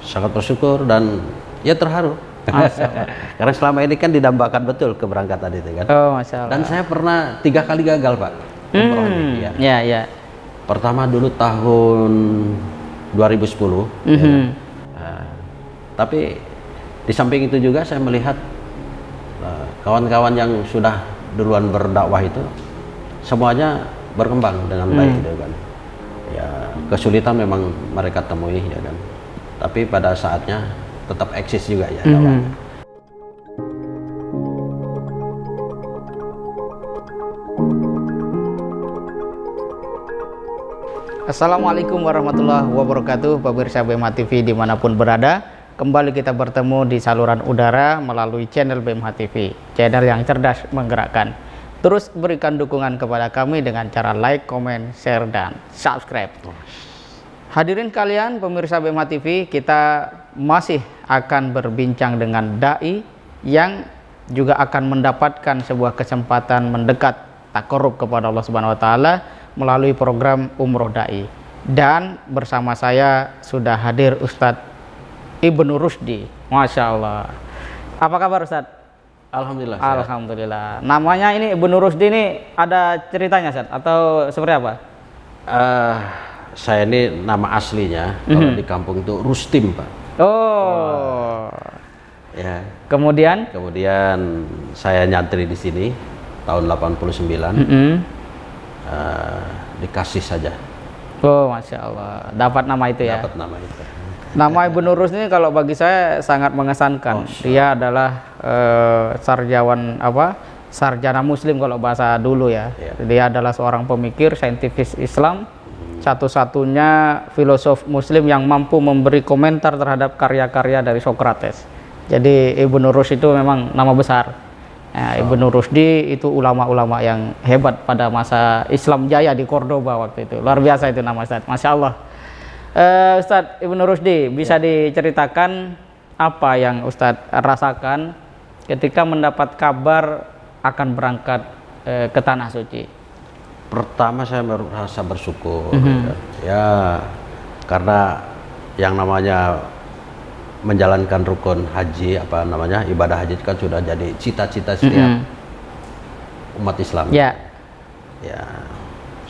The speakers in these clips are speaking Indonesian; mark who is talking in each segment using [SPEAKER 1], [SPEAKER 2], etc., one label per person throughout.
[SPEAKER 1] sangat bersyukur dan ya terharu. Karena selama ini kan didambakan betul keberangkatan itu kan.
[SPEAKER 2] Oh, Masya Allah.
[SPEAKER 1] Dan saya pernah 3 kali gagal, Pak. Umrohnya, ya.
[SPEAKER 2] Ya.
[SPEAKER 1] Pertama dulu tahun 2010. Ya kan? Tapi di samping itu juga saya melihat kawan-kawan yang sudah duluan berdakwah itu semuanya berkembang dengan baik gitu kan. Ya, kesulitan memang mereka temui ya kan. Tapi pada saatnya tetap eksis juga ya dakwahnya.
[SPEAKER 2] Assalamualaikum warahmatullahi wabarakatuh, pemirsa BMH TV dimanapun berada. Kembali kita bertemu di saluran udara melalui channel BMH TV, channel yang cerdas menggerakkan. Terus berikan dukungan kepada kami dengan cara like, comment, share, dan subscribe. Hadirin kalian pemirsa BMH TV, kita masih akan berbincang dengan dai yang juga akan mendapatkan sebuah kesempatan mendekat takarrub kepada Allah Subhanahu wa taala melalui program Umroh Dai. Dan bersama saya sudah hadir Ustadz Ibnu Rusdi. Masya Allah. Apa kabar Ustadz?
[SPEAKER 1] Alhamdulillah.
[SPEAKER 2] Alhamdulillah. Namanya ini Ibnu Rusdi ini ada ceritanya Ustadz atau seperti apa?
[SPEAKER 1] Saya ini nama aslinya kalau di kampung itu Rustim, Pak.
[SPEAKER 2] Oh.
[SPEAKER 1] Ya.
[SPEAKER 2] Kemudian
[SPEAKER 1] saya nyantri di sini tahun 89. Dikasih saja.
[SPEAKER 2] Oh, Masya Allah. Dapat nama itu ya?
[SPEAKER 1] Dapat nama itu.
[SPEAKER 2] Nama Ibnu Rusdi ini kalau bagi saya sangat mengesankan. Dia adalah sarjana muslim kalau bahasa dulu ya. Dia adalah seorang pemikir saintifis Islam, satu-satunya filosof muslim yang mampu memberi komentar terhadap karya-karya dari Socrates. Jadi Ibnu Rusdi itu memang nama besar. Nah, Ibnu Rusdi itu ulama-ulama yang hebat pada masa Islam Jaya di Cordoba waktu itu. Luar biasa itu nama Ustadz. Masya Allah. Ustadz Ibnu Rusdi, bisa diceritakan apa yang Ustadz rasakan ketika mendapat kabar akan berangkat ke Tanah Suci?
[SPEAKER 1] Pertama saya merasa bersyukur ya, karena yang namanya menjalankan rukun haji, ibadah haji kan sudah jadi cita-cita setiap umat Islam. Ya,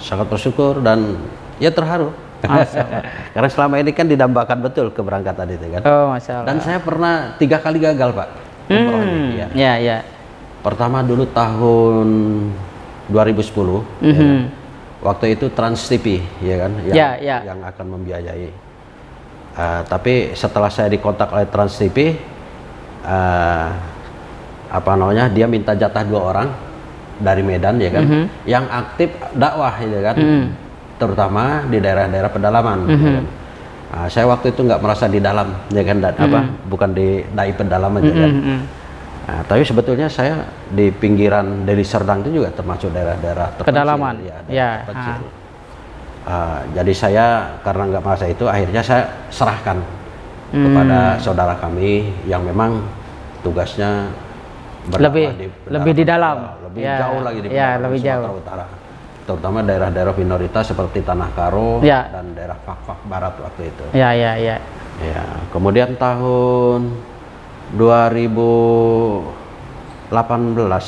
[SPEAKER 1] sangat bersyukur dan ya terharu. Karena selama ini kan didambakan betul keberangkatan itu kan.
[SPEAKER 2] Oh, Masya Allah.
[SPEAKER 1] Dan saya pernah 3 kali gagal, Pak. Umrohnya.
[SPEAKER 2] Ya.
[SPEAKER 1] Pertama dulu tahun 2010. Ya kan? Waktu itu Trans TV ya kan yang akan membiayai. Tapi setelah saya dikontak oleh Trans TV, dia minta jatah 2 orang dari Medan ya kan, yang aktif dakwah ya kan, terutama di daerah-daerah pedalaman. Ya kan? Saya waktu itu nggak merasa di dalam ya kan, bukan di dai pedalaman ya kan. Tapi sebetulnya saya di pinggiran Deli Serdang itu juga termasuk daerah-daerah terpencil,
[SPEAKER 2] pedalaman.
[SPEAKER 1] Terpencil. Jadi saya karena nggak merasa itu, akhirnya saya serahkan kepada saudara kami yang memang tugasnya
[SPEAKER 2] lebih di dalam,
[SPEAKER 1] lebih jauh lagi di
[SPEAKER 2] lebih
[SPEAKER 1] Sumatera
[SPEAKER 2] jauh.
[SPEAKER 1] Utara, terutama daerah-daerah minoritas seperti Tanah Karo dan daerah Fak-Fak Barat waktu itu. Ya, kemudian tahun 2018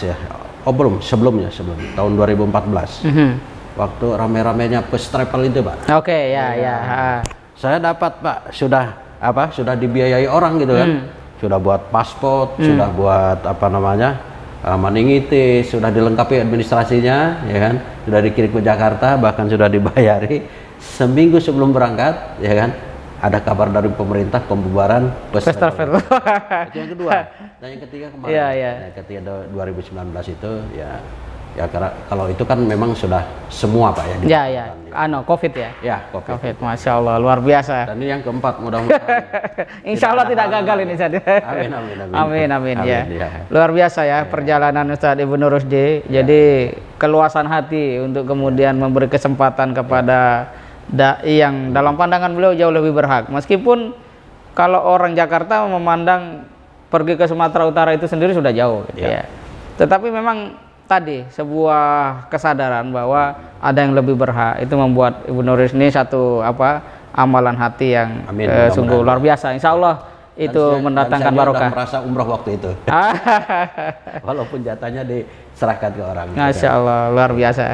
[SPEAKER 1] ya, sebelum tahun 2014. Waktu rame-ramenya bus travel itu, Pak.
[SPEAKER 2] Oke,
[SPEAKER 1] Saya dapat, Pak, sudah dibiayai orang gitu kan. Sudah buat paspor, sudah buat meningitis, sudah dilengkapi administrasinya, ya kan. Sudah dikirim ke Jakarta, bahkan sudah dibayari. Seminggu sebelum berangkat, ya kan, ada kabar dari pemerintah pembubaran bus travel. Itu yang kedua. Dan yang ketiga kemarin. Yang ketiga 2019 itu ya karena kalau itu kan memang sudah semua, Pak ya.
[SPEAKER 2] COVID ya.
[SPEAKER 1] Ya, COVID.
[SPEAKER 2] Masya Allah, luar biasa.
[SPEAKER 1] Dan ini yang keempat, mudah-mudahan.
[SPEAKER 2] Insya Allah tidak gagal ini Ustadz. Amin. Ya. Luar biasa ya perjalanan Ustadz Ibnu Rusdi. Jadi keluasan hati untuk kemudian memberi kesempatan kepada dai yang dalam pandangan beliau jauh lebih berhak. Meskipun kalau orang Jakarta memandang pergi ke Sumatera Utara itu sendiri sudah jauh gitu ya. Tetapi memang tadi sebuah kesadaran bahwa ada yang lebih berhak, itu membuat Ibnu Rusdi ini satu amalan hati yang
[SPEAKER 1] Amin,
[SPEAKER 2] sungguh
[SPEAKER 1] mudah-mudahan.
[SPEAKER 2] luar biasa. Insya Allah itu mendatangkan
[SPEAKER 1] dan saya
[SPEAKER 2] barokah.
[SPEAKER 1] udah merasa umroh waktu itu. Walaupun jatahnya diserahkan ke orang.
[SPEAKER 2] Masya Allah, luar biasa.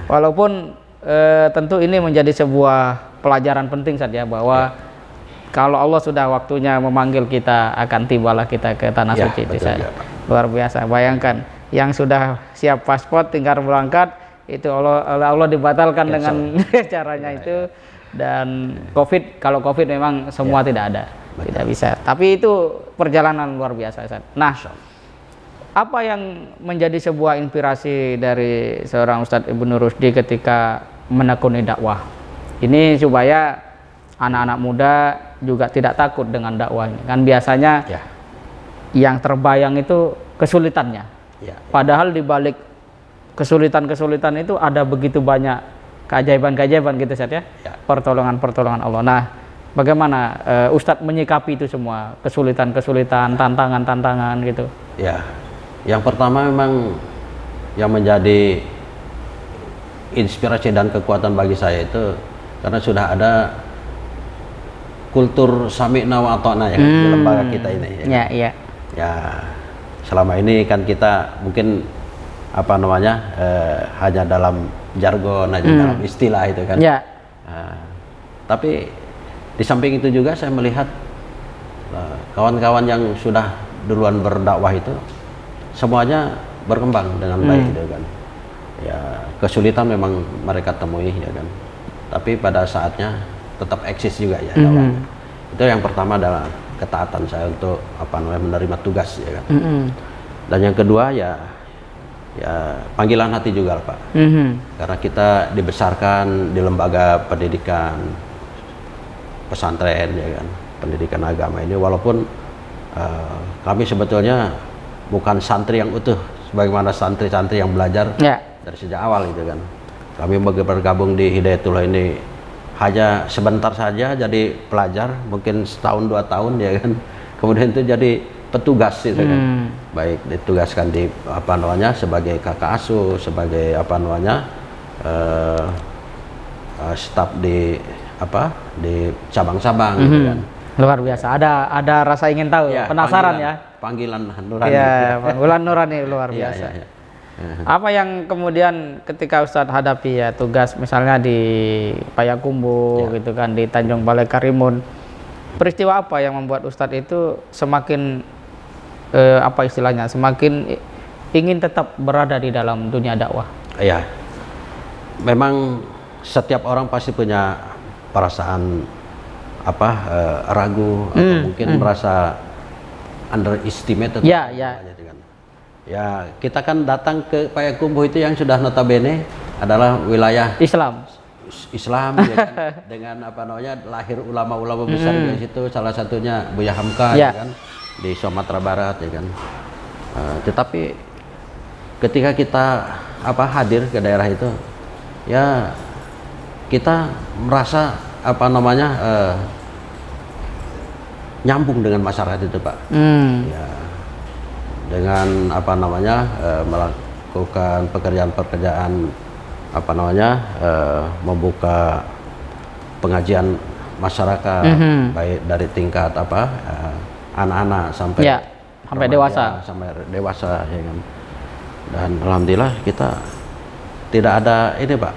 [SPEAKER 2] Walaupun tentu ini menjadi sebuah pelajaran penting saja bahwa kalau Allah sudah waktunya memanggil kita, akan tibalah kita ke tanah
[SPEAKER 1] Ya,
[SPEAKER 2] suci itu
[SPEAKER 1] betul,
[SPEAKER 2] saja.
[SPEAKER 1] ya, Pak.
[SPEAKER 2] Luar biasa. Bayangkan yang sudah siap paspor tinggal berangkat itu Allah dibatalkan dengan caranya itu. Dan kalau COVID memang semua tidak ada, tidak bisa. Tapi itu perjalanan luar biasa, Ustaz. Nah, apa yang menjadi sebuah inspirasi dari seorang Ustadz Ibnu Rusdi ketika menekuni dakwah ini supaya anak-anak muda juga tidak takut dengan dakwah ini? Kan biasanya yang terbayang itu kesulitannya. Padahal di balik kesulitan-kesulitan itu ada begitu banyak keajaiban-keajaiban gitu, Ustaz ya. Pertolongan-pertolongan Allah. Nah, bagaimana Ustadz menyikapi itu semua, kesulitan-kesulitan, tantangan-tantangan gitu?
[SPEAKER 1] Ya, yang pertama memang yang menjadi inspirasi dan kekuatan bagi saya itu karena sudah ada kultur sami'na wa ata'na ya di lembaga kita ini. Ya, selama ini kan kita mungkin hanya dalam jargon aja, dalam istilah itu kan. Tapi di samping itu juga saya melihat kawan-kawan yang sudah duluan berdakwah itu semuanya berkembang dengan baik gitu kan. Ya, kesulitan memang mereka temui ya kan. Tapi pada saatnya tetap eksis juga ya dakwahnya. Itu yang pertama adalah ketaatan saya untuk menerima tugas ya kan. Dan yang kedua ya panggilan hati juga Pak. Karena kita dibesarkan di lembaga pendidikan pesantren ya kan, pendidikan agama ini, walaupun kami sebetulnya bukan santri yang utuh sebagaimana santri-santri yang belajar dari sejak awal gitu kan. Kami bergabung di Hidayatullah ini hanya sebentar saja jadi pelajar, mungkin setahun 2 tahun ya kan. Kemudian itu jadi petugas gitu kan. Baik ditugaskan di sebagai kakak asuh, sebagai staf di cabang-cabang gitu kan.
[SPEAKER 2] Luar biasa. Ada rasa ingin tahu, penasaran
[SPEAKER 1] panggilan nurani.
[SPEAKER 2] Ya, panggilan nurani luar biasa. Apa yang kemudian ketika Ustadz hadapi ya tugas misalnya di Payakumbuh gitu kan, di Tanjung Balai Karimun, peristiwa apa yang membuat Ustadz itu semakin semakin ingin tetap berada di dalam dunia dakwah? Ya,
[SPEAKER 1] memang setiap orang pasti punya perasaan ragu atau mungkin merasa underestimate. Ya, kita kan datang ke Payakumbuh itu yang sudah notabene adalah wilayah Islam ya kan? Dengan lahir ulama-ulama besar di situ, salah satunya Buya Hamka ya kan, di Sumatera Barat ya kan. Tetapi ketika kita hadir ke daerah itu ya kita merasa nyambung dengan masyarakat itu Pak. Ya, dengan melakukan pekerjaan-pekerjaan membuka pengajian masyarakat baik dari tingkat anak-anak sampai
[SPEAKER 2] dewasa
[SPEAKER 1] ya kan. Dan alhamdulillah kita tidak ada ini Pak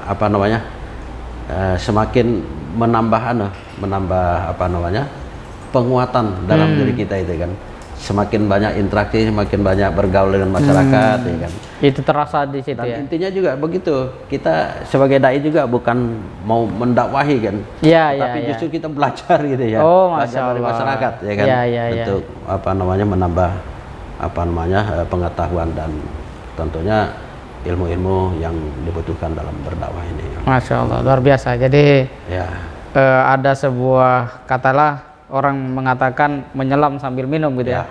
[SPEAKER 1] semakin menambah penguatan dalam diri kita itu kan. Semakin banyak interaksi, semakin banyak bergaul dengan masyarakat ya kan.
[SPEAKER 2] Itu terasa di situ. Dan
[SPEAKER 1] intinya juga begitu, kita sebagai dai juga bukan mau mendakwahi kan, tapi justru kita belajar gitu ya, belajar dari masyarakat ya kan, untuk menambah pengetahuan dan tentunya ilmu-ilmu yang dibutuhkan dalam berdakwah ini.
[SPEAKER 2] Masya Allah, luar biasa. Jadi ada sebuah katalah orang mengatakan menyelam sambil minum gitu ya.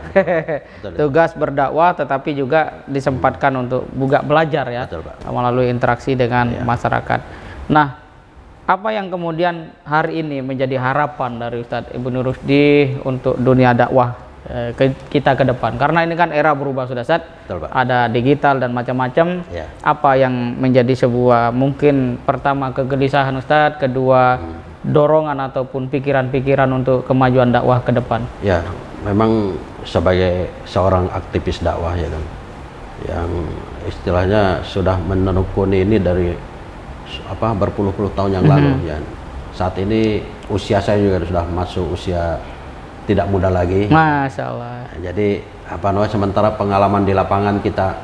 [SPEAKER 2] Tugas berdakwah tetapi juga disempatkan untuk juga belajar ya. Melalui interaksi dengan masyarakat. Nah, apa yang kemudian hari ini menjadi harapan dari Ustadz Ibnu Rusdi untuk dunia dakwah kita ke depan? Karena ini kan era berubah sudah, Ustadz. Ada digital dan macam-macam. Apa yang menjadi sebuah mungkin pertama kegelisahan Ustadz, kedua dorongan ataupun pikiran-pikiran untuk kemajuan dakwah ke depan?
[SPEAKER 1] Ya, memang sebagai seorang aktivis dakwah ya kan, yang istilahnya sudah menekuni ini dari berpuluh-puluh tahun yang lalu ya. Saat ini usia saya juga sudah masuk usia tidak muda lagi.
[SPEAKER 2] Masya Allah.
[SPEAKER 1] Jadi sementara pengalaman di lapangan kita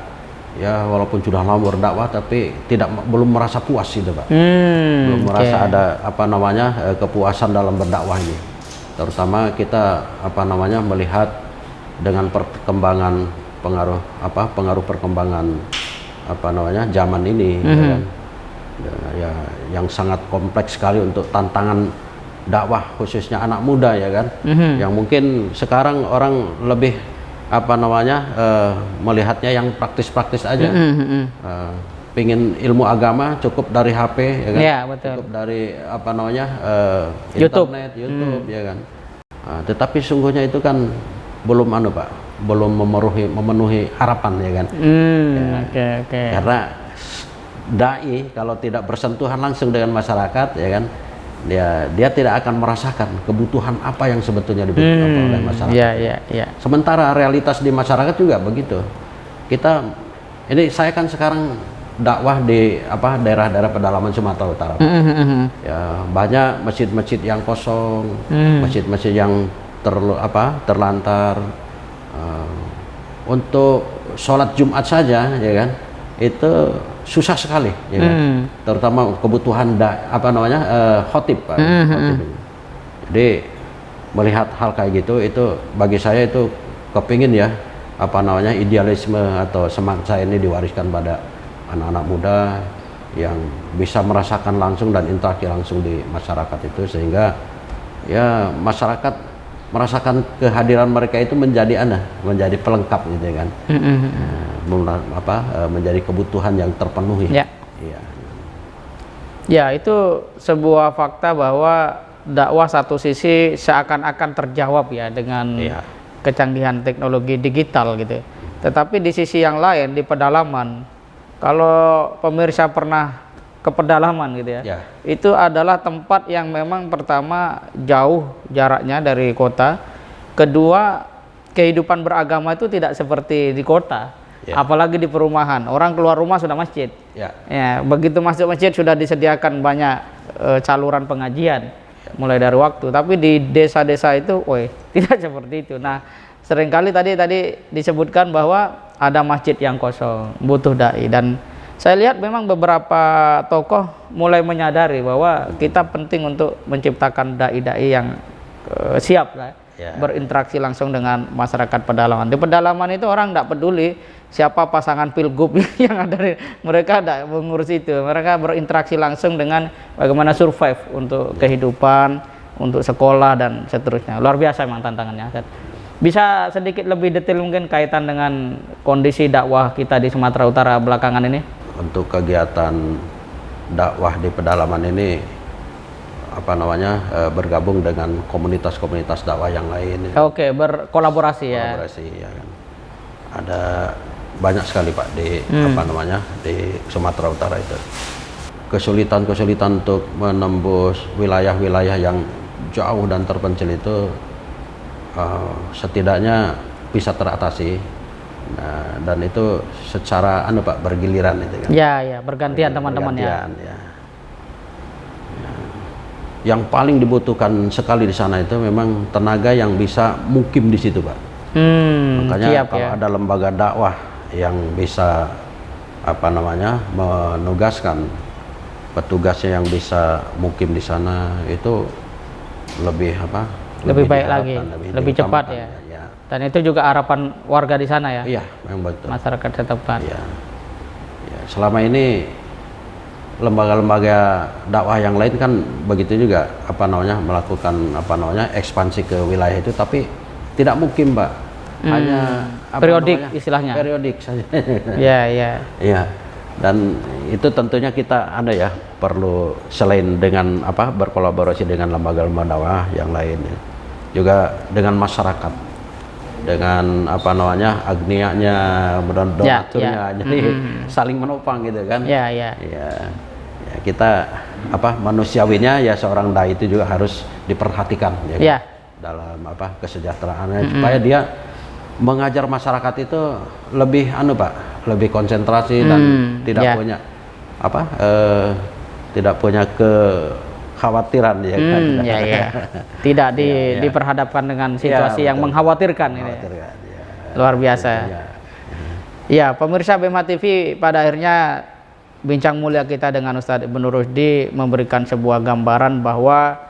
[SPEAKER 1] ya walaupun sudah lama berdakwah tapi belum merasa puas gitu Pak. Belum merasa ada kepuasan dalam berdakwah ini. Terutama kita melihat dengan perkembangan pengaruh perkembangan zaman ini ya kan? Ya, yang sangat kompleks sekali untuk tantangan dakwah khususnya anak muda ya kan, yang mungkin sekarang orang lebih melihatnya yang praktis-praktis aja. Pingin ilmu agama cukup dari HP ya kan,
[SPEAKER 2] ya, betul.
[SPEAKER 1] cukup dari
[SPEAKER 2] YouTube.
[SPEAKER 1] internet, YouTube ya kan. Tetapi sungguhnya itu kan belum Pak, belum memenuhi harapan ya kan. Karena dai kalau tidak bersentuhan langsung dengan masyarakat ya kan, dia tidak akan merasakan kebutuhan apa yang sebetulnya dibutuhkan oleh masyarakat. Sementara realitas di masyarakat juga begitu. Saya kan sekarang dakwah di daerah-daerah pedalaman Sumatera Utara. Ya, banyak masjid-masjid yang kosong, masjid-masjid yang terlantar. Untuk sholat Jumat saja ya kan, itu susah sekali ya kan? Terutama kebutuhan khotib Pak. Khotib. Jadi melihat hal kayak gitu, itu bagi saya itu kepingin ya idealisme atau semangat saya ini diwariskan pada anak-anak muda yang bisa merasakan langsung dan interaksi langsung di masyarakat itu, sehingga ya masyarakat merasakan kehadiran mereka itu menjadi pelengkap gitu kan. Menjadi kebutuhan yang terpenuhi.
[SPEAKER 2] Ya, itu sebuah fakta bahwa dakwah satu sisi seakan-akan terjawab ya dengan kecanggihan teknologi digital gitu. Tetapi di sisi yang lain, di pedalaman, kalau pemirsa pernah ke pedalaman gitu ya, itu adalah tempat yang memang pertama jauh jaraknya dari kota, kedua kehidupan beragama itu tidak seperti di kota, apalagi di perumahan. Orang keluar rumah sudah masjid, ya begitu masuk masjid sudah disediakan banyak saluran pengajian mulai dari waktu. Tapi di desa-desa itu, tidak seperti itu. Nah, seringkali tadi disebutkan bahwa ada masjid yang kosong, butuh dai, dan saya lihat memang beberapa tokoh mulai menyadari bahwa kita penting untuk menciptakan dai-dai yang siap lah, berinteraksi langsung dengan masyarakat pedalaman. Di pedalaman itu orang tidak peduli siapa pasangan pilgub yang ada, mereka tidak mengurus itu. Mereka berinteraksi langsung dengan bagaimana survive untuk kehidupan, untuk sekolah dan seterusnya. Luar biasa memang tantangannya. Bisa sedikit lebih detail mungkin kaitan dengan kondisi dakwah kita di Sumatera Utara belakangan ini?
[SPEAKER 1] Untuk kegiatan dakwah di pedalaman ini bergabung dengan komunitas-komunitas dakwah yang lain.
[SPEAKER 2] Berkolaborasi ya.
[SPEAKER 1] Kolaborasi ya kan. Ada banyak sekali Pak di di Sumatera Utara itu. Kesulitan-kesulitan untuk menembus wilayah-wilayah yang jauh dan terpencil itu setidaknya bisa teratasi. Nah, dan itu secara bergiliran itu kan.
[SPEAKER 2] Bergantian teman-teman ya.
[SPEAKER 1] Yang paling dibutuhkan sekali di sana itu memang tenaga yang bisa mukim di situ Pak. Makanya kalau ada lembaga dakwah yang bisa menugaskan petugasnya yang bisa mukim di sana, itu lebih
[SPEAKER 2] baik lagi, lebih cepat ya. Dan itu juga harapan warga di sana ya.
[SPEAKER 1] Iya, memang betul.
[SPEAKER 2] Masyarakat setempat.
[SPEAKER 1] Selama ini lembaga-lembaga dakwah yang lain kan begitu juga melakukan ekspansi ke wilayah itu, tapi tidak mungkin Pak. Hanya
[SPEAKER 2] periodik istilahnya.
[SPEAKER 1] Periodik saja.
[SPEAKER 2] Iya.
[SPEAKER 1] Dan itu tentunya kita perlu selain dengan berkolaborasi dengan lembaga-lembaga dakwah yang lain, juga dengan masyarakat, dengan agnianya, donaturnya, jadi saling menopang gitu kan. ya kita manusiawinya ya seorang dai itu juga harus diperhatikan ya,
[SPEAKER 2] Ya.
[SPEAKER 1] dalam kesejahteraannya supaya dia mengajar masyarakat itu lebih lebih konsentrasi dan tidak
[SPEAKER 2] ya.
[SPEAKER 1] punya tidak punya kekhawatiran ya kan.
[SPEAKER 2] Ya, ya. Tidak diperhadapkan dengan situasi yang mengkhawatirkan ini.
[SPEAKER 1] Ya.
[SPEAKER 2] Luar biasa.
[SPEAKER 1] Ya.
[SPEAKER 2] Ya, pemirsa BMH TV, pada akhirnya bincang mulia kita dengan Ustadz Ibnu Rusdi memberikan sebuah gambaran bahwa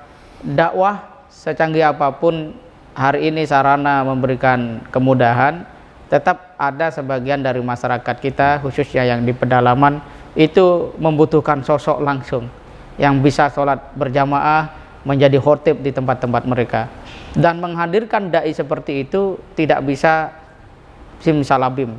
[SPEAKER 2] dakwah secanggih apapun hari ini sarana memberikan kemudahan, tetap ada sebagian dari masyarakat kita khususnya yang di pedalaman itu membutuhkan sosok langsung yang bisa sholat berjamaah, menjadi khotib di tempat-tempat mereka, dan menghadirkan dai seperti itu tidak bisa simsalabim.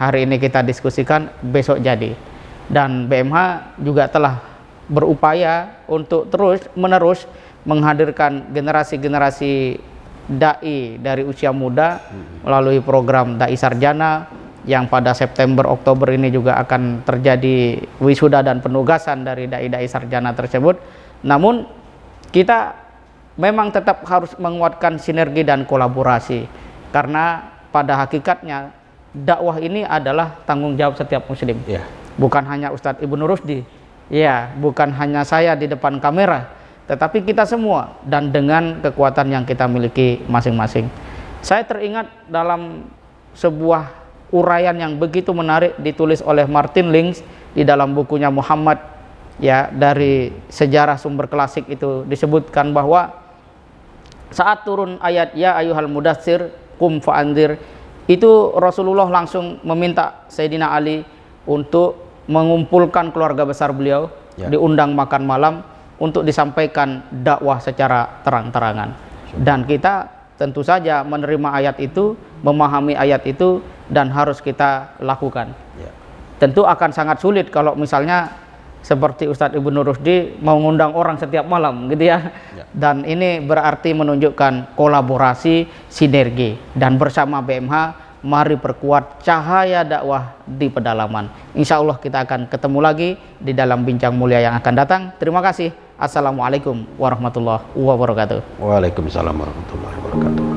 [SPEAKER 2] Hari ini kita diskusikan, besok jadi. Dan BMH juga telah berupaya untuk terus menerus menghadirkan generasi-generasi dai dari usia muda melalui program Dai Sarjana yang pada September Oktober ini juga akan terjadi wisuda dan penugasan dari dai-dai sarjana tersebut. Namun kita memang tetap harus menguatkan sinergi dan kolaborasi, karena pada hakikatnya dakwah ini adalah tanggung jawab setiap muslim.
[SPEAKER 1] Ya.
[SPEAKER 2] Bukan hanya Ustadz Ibnu Rusdi, ya, bukan hanya saya di depan kamera, tetapi kita semua dan dengan kekuatan yang kita miliki masing-masing. Saya teringat dalam sebuah uraian yang begitu menarik ditulis oleh Martin Lings di dalam bukunya Muhammad, ya, dari sejarah sumber klasik itu disebutkan bahwa saat turun ayat ya ayyuhal mudatsir qum fa'anzir, itu Rasulullah langsung meminta Sayyidina Ali untuk mengumpulkan keluarga besar beliau, diundang makan malam untuk disampaikan dakwah secara terang-terangan. Dan kita tentu saja menerima ayat itu, memahami ayat itu, dan harus kita lakukan. Tentu akan sangat sulit kalau misalnya seperti Ustadz Ibnu Rusdi mau ngundang orang setiap malam gitu ya. Dan ini berarti menunjukkan kolaborasi, sinergi, dan bersama BMH mari perkuat cahaya dakwah di pedalaman. Insya Allah kita akan ketemu lagi di dalam bincang mulia yang akan datang. Terima kasih. Assalamualaikum warahmatullahi wabarakatuh.
[SPEAKER 1] Waalaikumsalam warahmatullahi wabarakatuh.